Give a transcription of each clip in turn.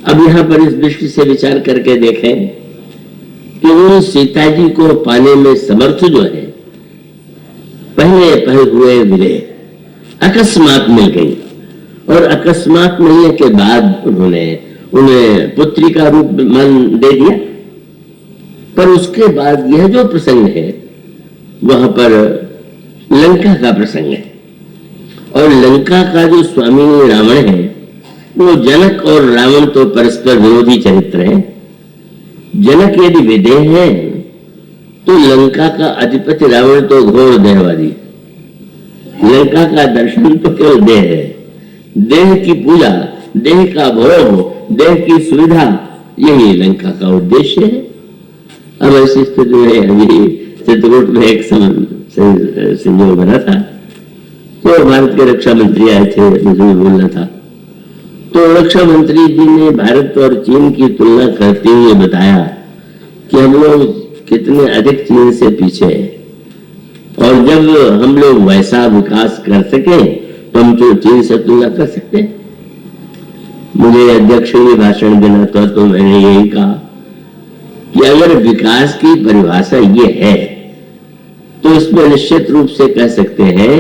अब यहाँ पर इस दृष्टि से विचार करके देखें कि उन सीता जी को पाने में समर्थ जो है, पहले हुए विलेय अकस्मात मिल गई और अकस्मात मिलने के बाद उन्हें पुत्री का रूप मान दे दिया। पर उसके बाद यह जो प्रसंग है वहां पर लंका का प्रसंग है, और लंका का जो स्वामी रावण है वो जनक और रावण तो परस्पर विरोधी चरित्र है। जनक यदि विदेह है तो लंका का अधिपति रावण तो घोर देहवादी। लंका का दर्शन तो केवल देह है, देह की पूजा, देह का भोग, देह की सुविधा, यही लंका का उद्देश्य है। अब ऐसी स्थिति में अभी चित्रकूट में एक संयोग बना था, तो भारत के रक्षा मंत्री आए थे, मुझे भी बोलना था। तो रक्षा मंत्री जी ने भारत और चीन की तुलना करते हुए बताया कि हम लोग कितने अधिक चीन से पीछे हैं, और जब हम लोग वैसा विकास कर सके तो हम जो चीन से तुलना कर सकते हैं। मुझे अध्यक्ष ने भाषण देना था तो मैंने यही कहा कि अगर विकास की परिभाषा ये है तो इसमें निश्चित रूप से कह सकते हैं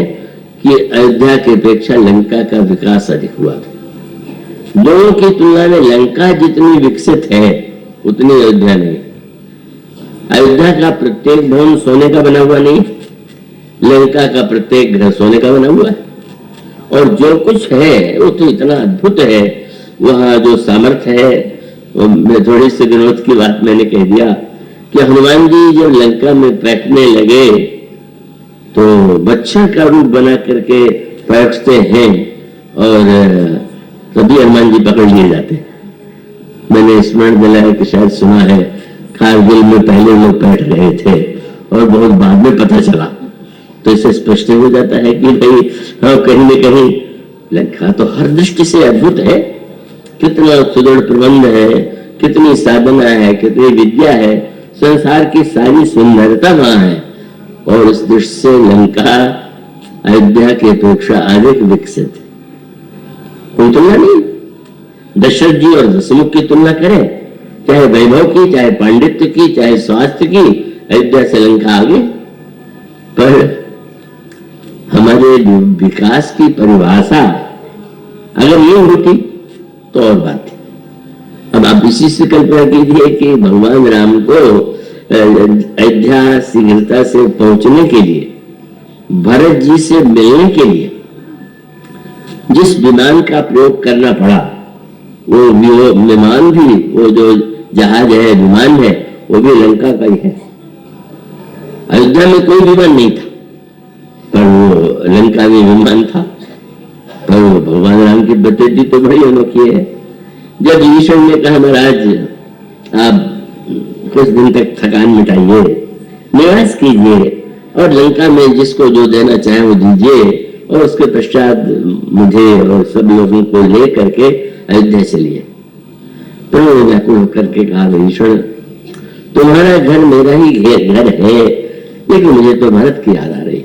कि अयोध्या की अपेक्षा लंका का विकास अधिक हुआ। दोनों की तुलना में लंका जितनी विकसित है उतनी अयोध्या नहीं। अयोध्या का प्रत्येक भवन सोने का बना हुआ नहीं, लंका का प्रत्येक घर सोने का बना हुआ है, और जो कुछ है वो तो इतना अद्भुत है। वहां जो सामर्थ्य है, मैं थोड़ी सी विरोध की बात मैंने कह दिया कि हनुमान जी जब लंका में बैठने लगे तो बच्चा का रूप बना करके बैठते हैं और तभी हनुमान जी पकड़ लिए जाते। मैंने स्मरण दिलाया कि शायद सुना है कारगिल में पहले लोग बैठ रहे थे और बहुत बाद में पता चला, तो इससे स्पष्ट हो जाता है कि भाई कहीं न कहीं लंका तो हर दृष्टि से अद्भुत है। कितना सुदृढ़ प्रबंध है, कितनी साधना है, कितनी विद्या है, संसार की सारी सुंदरता वहां है, और इस दृष्टि से लंका अयोध्या की अपेक्षा अधिक विकसित है। कोई तुलना नहीं। दशरथ जी और दशमुख की तुलना करें, चाहे वैभव की, चाहे पांडित्य की, चाहे स्वास्थ्य की, अयोध्या से लंका आगे। पर हमारे विकास की परिभाषा अगर ये होती तो और बात थी। अब आप इसी से कल्पना कीजिए कि भगवान राम को अयोध्या शीघ्रता से पहुंचने के लिए, भरत जी से मिलने के लिए जिस विमान का प्रयोग करना पड़ा, वो विमान भी, वो जो जहाज है, विमान है, वो भी लंका का ही है। अयोध्या में कोई विमान नहीं था, पर वो लंका में विमान था। पर वो भगवान राम की प्रकृति तो बड़ी अनोखी है। जब ईश्वर ने कहा महाराज आप कुछ दिन तक थकान मिटाइए, निवास कीजिए और लंका में जिसको जो देना चाहे वो दीजिए, और उसके पश्चात मुझे और सब लोगों को ले करके अयोध्या चलिए। तो व्याकुल होकर के कहा ईश्वर तुम्हारा घर मेरा ही घर है, लेकिन मुझे तो भरत की याद आ रही,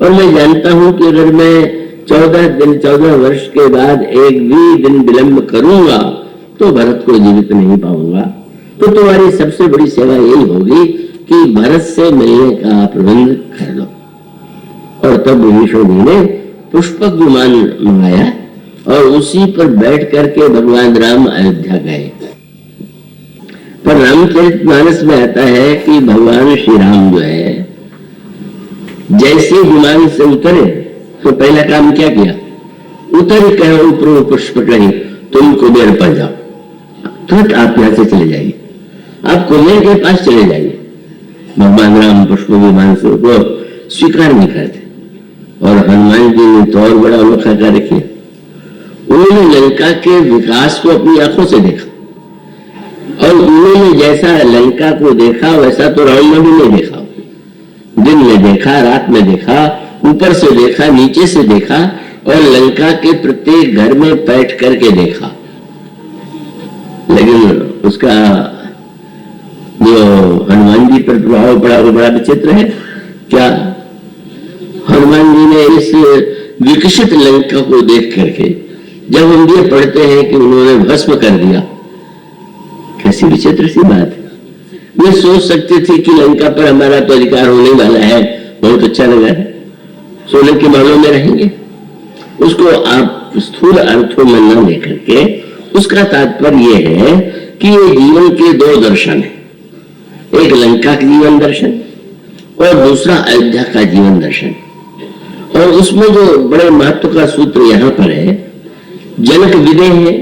और मैं जानता हूं कि अगर मैं 14 वर्ष के बाद एक भी दिन विलंब करूंगा तो भरत को जीवित नहीं पाऊंगा। तो तुम्हारी सबसे बड़ी सेवा यही होगी कि भरत से मिलने का प्रबंध कर लो। और तब ईश्वर जी ने पुष्पक विमान मंगाया और उसी पर बैठ करके भगवान राम अयोध्या गए। पर रामचरितमानस में आता है कि भगवान श्री राम जो है जैसे विमान से उतरे तो पहला काम क्या किया, उतर कर ऊपर पुष्प कही तुम कुबेर पर जाओ, तुरंत आप यहां से चले जाइए, आप कुबेर के पास चले जाइए। भगवान राम पुष्प विमान से वो स्वीकार नहीं करते, और हनुमान जी ने तो और बड़ा अनोखा कार्य किया। उन्होंने लंका के विकास को अपनी आंखों से देखा, और उन्होंने जैसा लंका को देखा वैसा तो रावण ने भी नहीं देखा। दिन में देखा, रात में देखा, ऊपर से देखा, नीचे से देखा, और लंका के प्रत्येक घर में बैठ करके देखा। लेकिन उसका जो हनुमान जी पर प्रभाव पड़ा वो बड़ा विचित्र है। क्या हनुमान जी ने इस विकसित लंका को देख करके, जब हम ये पढ़ते हैं कि उन्होंने भस्म कर दिया, कैसी विचित्र सी बात है। वे सोच सकते थे कि लंका पर हमारा तो अधिकार होने वाला है, बहुत अच्छा लगा है, सोने के महलों में रहेंगे। उसको आप स्थूल अर्थों में न लेकर के उसका तात्पर्य यह है कि ये जीवन के दो दर्शन है, एक लंका का जीवन दर्शन और दूसरा अयोध्या का जीवन दर्शन। और उसमें जो बड़े महत्व का सूत्र यहाँ पर है, जनक विदे है,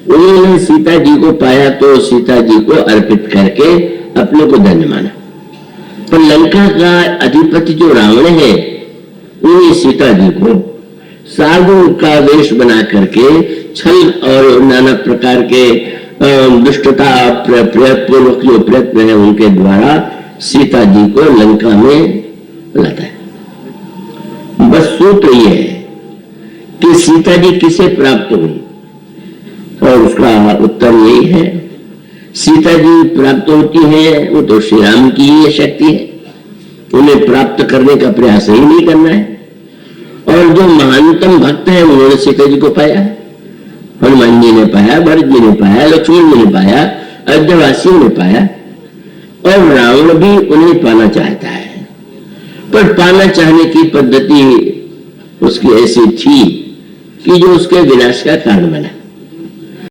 उन्होंने सीता जी को पाया तो सीता जी को अर्पित करके अपने को धन्य माना। पर लंका का अधिपति जो रावण है, उन्हें सीता जी को साधु का वेश बना करके छल और नाना प्रकार के दुष्टता प्रयत्नपूर्वक जो प्रयत्न है उनके द्वारा सीता जी को लंका में लाता है। बस सूत्र ये है कि सीता जी किसे प्राप्त हुई, और उसका उत्तर यही है, सीता जी प्राप्त होती है वो तो श्री राम की ही शक्ति है, उन्हें प्राप्त करने का प्रयास ही नहीं करना है। और जो महानतम भक्त है उन्होंने सीता जी को पाया, हनुमान जी ने पाया, भरत जी ने पाया, लक्ष्मण जी ने पाया, अयोध्यावासियों ने पाया, और रावण भी उन्हें पाना चाहता है। पर पाना चाहने की पद्धति उसकी ऐसी थी कि जो उसके विनाश का कारण बना।